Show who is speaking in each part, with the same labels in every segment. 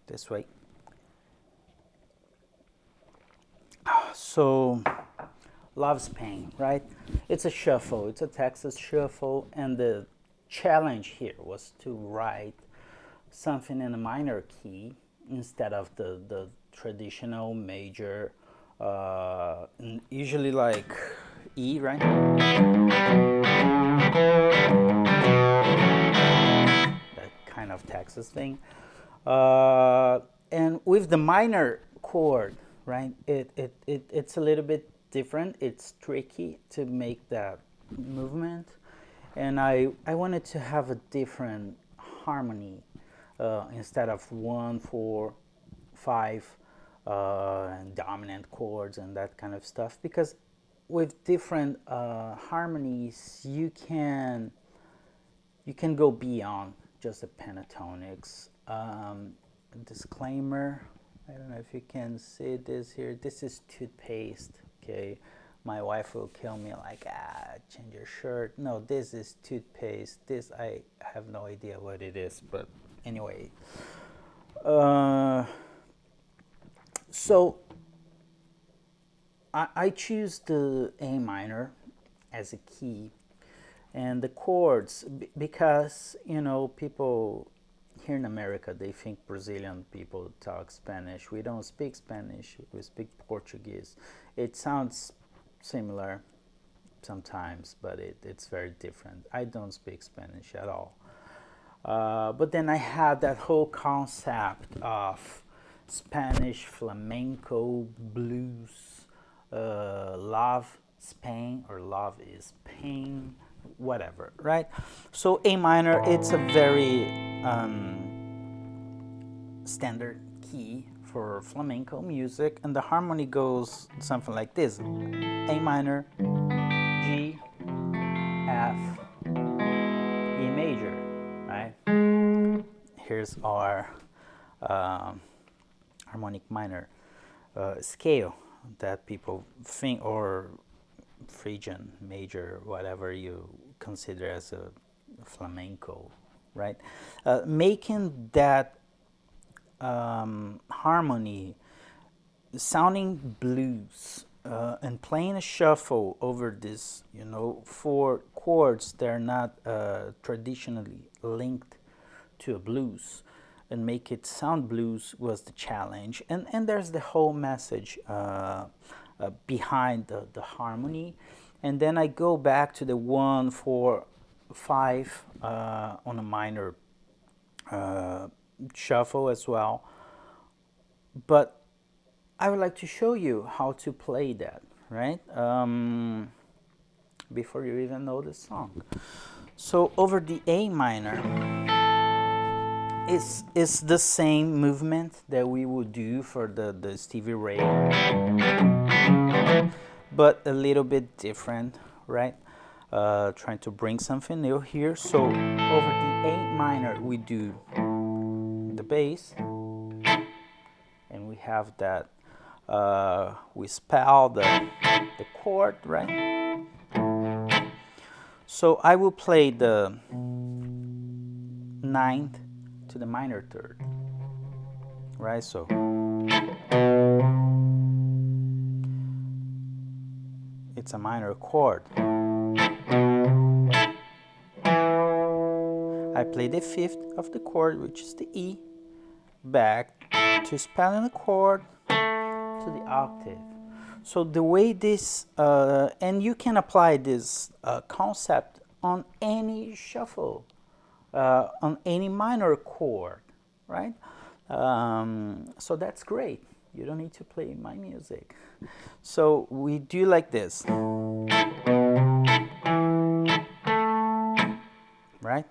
Speaker 1: This way. So, Lovespain, right? It's a shuffle. It's a Texas shuffle, and the challenge here was to write something in a minor key instead of the traditional major, usually like E, right? That kind of Texas thing. And with the minor chord, right, it's a little bit different. It's tricky to make that movement. And I wanted to have a different harmony instead of 1, 4, 5 and dominant chords and that kind of stuff. Because with different harmonies, you can go beyond just the pentatonics. Disclaimer, I don't know if you can see this here. This is toothpaste, okay? My wife will kill me like, change your shirt. No, this is toothpaste. This, I have no idea what it is, but anyway. So I choose the A minor as a key, and the chords, because people here in America, they think Brazilian people talk Spanish. We don't speak Spanish, we speak Portuguese. It sounds similar sometimes, but it's very different. I don't speak Spanish at all. But then I had that whole concept of Spanish flamenco blues, love Spain, or love is pain, whatever, right? So A minor, it's a very standard key for flamenco music, and the harmony goes something like this: A minor, G, F, E major, right? Here's our harmonic minor scale that people think, or Phrygian major, whatever you consider as a flamenco, right? Making that harmony sounding blues, and playing a shuffle over this, 4 chords that are not traditionally linked to a blues, and make it sound blues, was the challenge. And there's the whole message behind the harmony. And then I go back to the 1, 4, 5 on a minor shuffle as well. But I would like to show you how to play that, right? Before you even know the song. So over the A minor, it's the same movement that we would do for the Stevie Ray, but a little bit different, right? Trying to bring something new here. So over the A minor, we do the bass, and we have that, we spell the chord, right? So I will play the 9th to the minor 3rd, right? So it's a minor chord. I play the 5th of the chord, which is the E, back to spelling the chord to the octave. So the way this, and you can apply this concept on any shuffle, on any minor chord, right? So that's great. You don't need to play my music. So we do like this, right?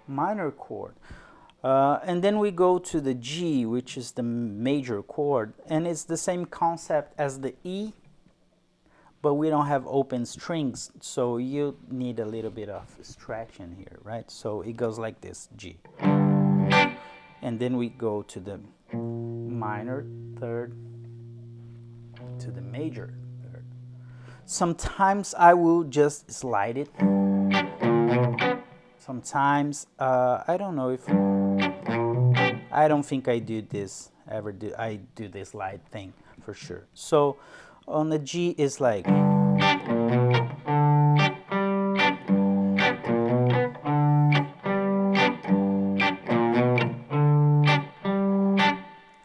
Speaker 1: Minor chord. And then we go to the G, which is the major chord, and it's the same concept as the E, but we don't have open strings, so you need a little bit of stretching here, right? So it goes like this, G. And then we go to the minor third to the major third. Sometimes I will just slide it. Sometimes I don't know if I don't think I do this ever do I do this slide thing for sure. So on the G is like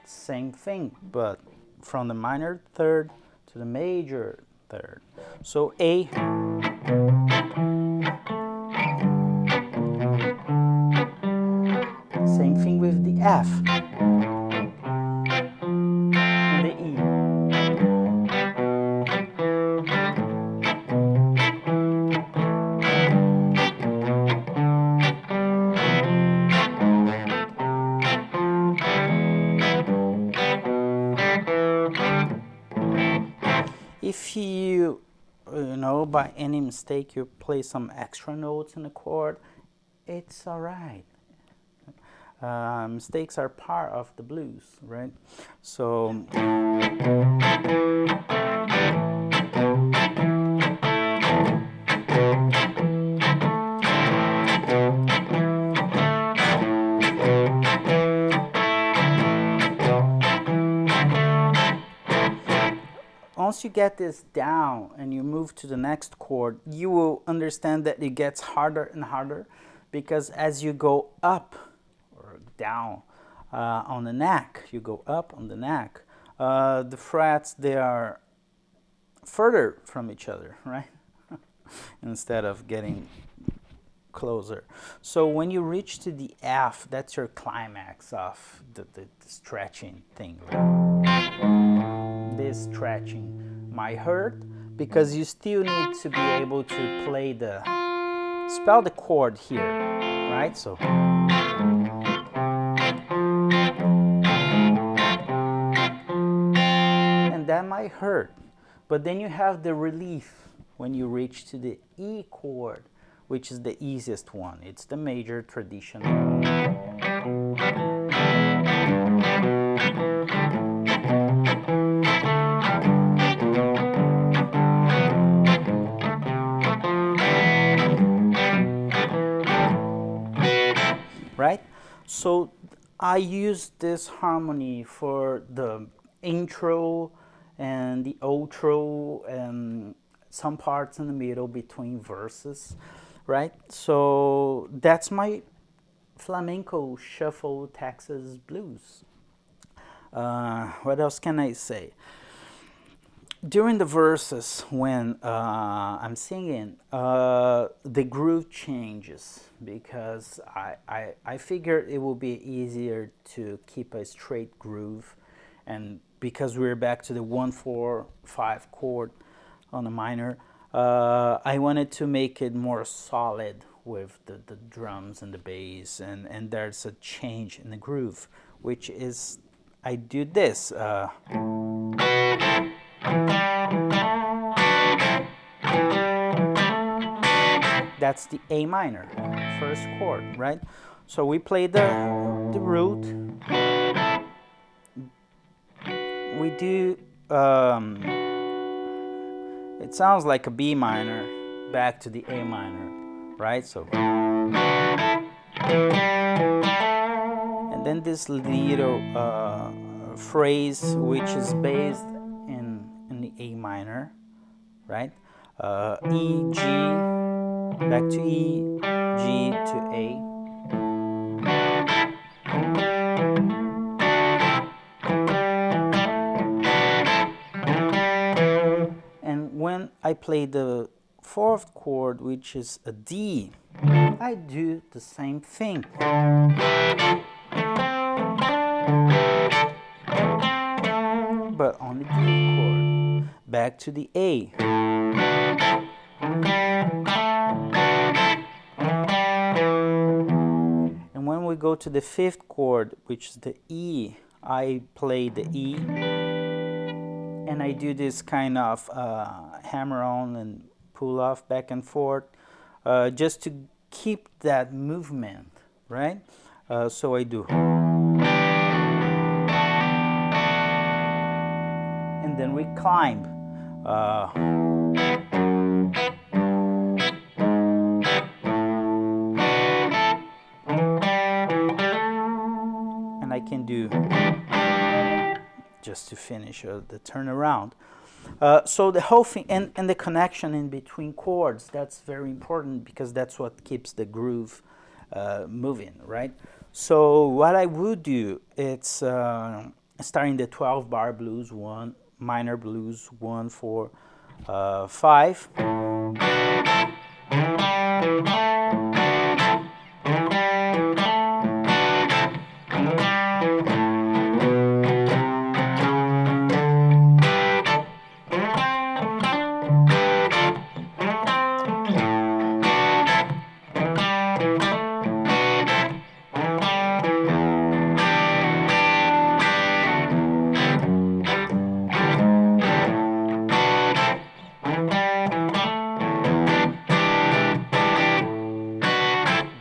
Speaker 1: same thing, but from the minor third to the major third. So A, same thing with the F and the E. If you know, by any mistake you play some extra notes in the chord, it's all right. Mistakes are part of the blues, right? So once you get this down and you move to the next chord, you will understand that it gets harder and harder, because as you go up or down on the neck, you go up on the neck, the frets, they are further from each other, right? Instead of getting closer. So when you reach to the F, that's your climax of the stretching thing, right? This stretching might hurt because you still need to be able to play the spell the chord here, right? So and that might hurt, but then you have the relief when you reach to the E chord, which is the easiest one. It's the major traditional. Right? So I use this harmony for the intro and the outro and some parts in the middle between verses, right? So that's my flamenco shuffle Texas blues. What else can I say? During the verses, when I'm singing, the groove changes because I figured it will be easier to keep a straight groove, and because we're back to the 1-4-5 chord on the minor, I wanted to make it more solid with the drums and the bass, and there's a change in the groove, which is, I do this. That's the A minor, first chord, right? So we play the root. We do, it sounds like a B minor, back to the A minor, right? So, and then this little phrase which is based in the A minor, right? E, G, back to E, G to A. And when I play the fourth chord, which is a D, I do the same thing. But on the D chord, back to the A. And when we go to the fifth chord, which is the E, I play the E, and I do this kind of hammer on and pull off back and forth, just to keep that movement, right? So I do. then we climb. And I can do, just to finish the turnaround. So the whole thing, and the connection in between chords, that's very important because that's what keeps the groove moving, right? So what I would do, it's starting the 12 bar blues, 1 minor blues, 1 4 5.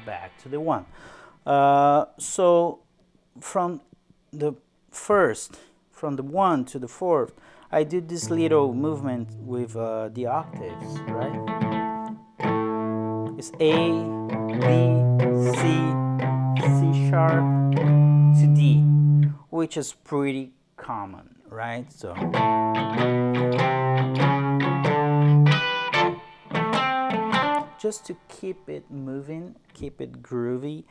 Speaker 1: Back to the 1. So from the from the 1 to the 4th, I did this little movement with the octaves, right? It's A, B, C sharp to D, which is pretty common, right? So just to keep it moving, keep it groovy.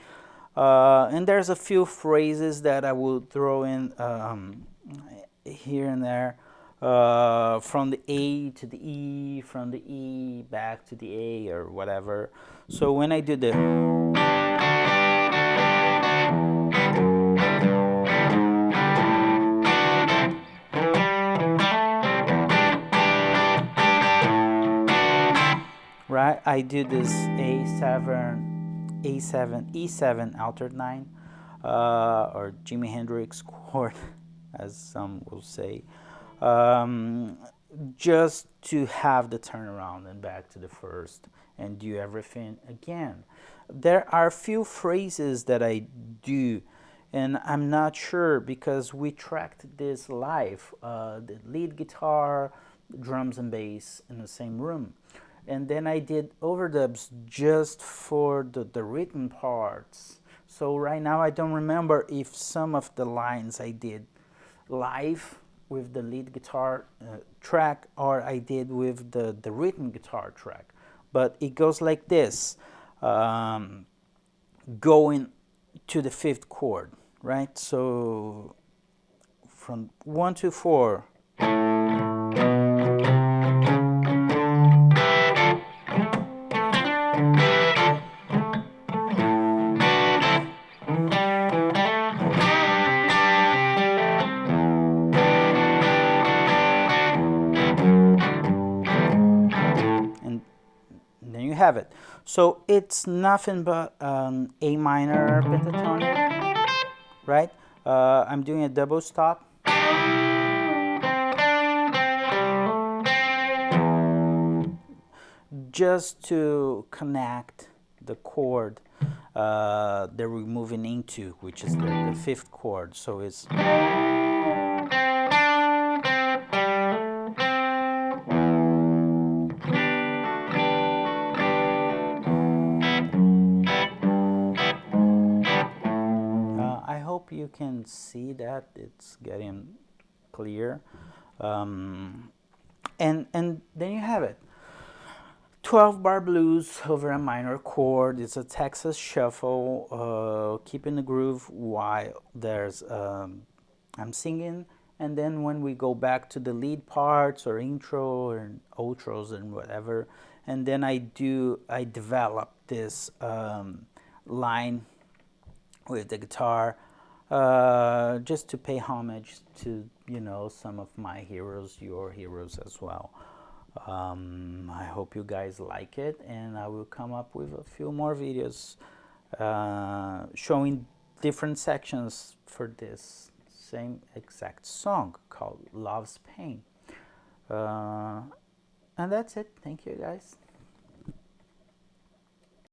Speaker 1: And there's a few phrases that I will throw in here and there, from the A to the E, from the E back to the A, or whatever. So when I do the right, I do this A7, E7 altered 9, or Jimi Hendrix chord, as some will say, just to have the turnaround and back to the first and do everything again. There are a few phrases that I do, and I'm not sure because we tracked this live, the lead guitar, drums and bass in the same room. And then I did overdubs just for the written parts. So right now I don't remember if some of the lines I did live with the lead guitar track or I did with the written guitar track. But it goes like this, going to the 5th chord, right? So from 1 to 4. Then you have it. So it's nothing but A minor pentatonic, right? I'm doing a double stop. Just to connect the chord that we're moving into, which is the 5th chord. So it's I hope you can see that it's getting clear, and then you have it. 12 bar blues over a minor chord. It's a Texas shuffle, keeping the groove while there's I'm singing, and then when we go back to the lead parts or intro or outros and whatever, and then I develop this line with the guitar, just to pay homage to, some of my heroes, your heroes as well. I hope you guys like it, and I will come up with a few more videos showing different sections for this same exact song called Lovespain. And that's it. Thank you, guys.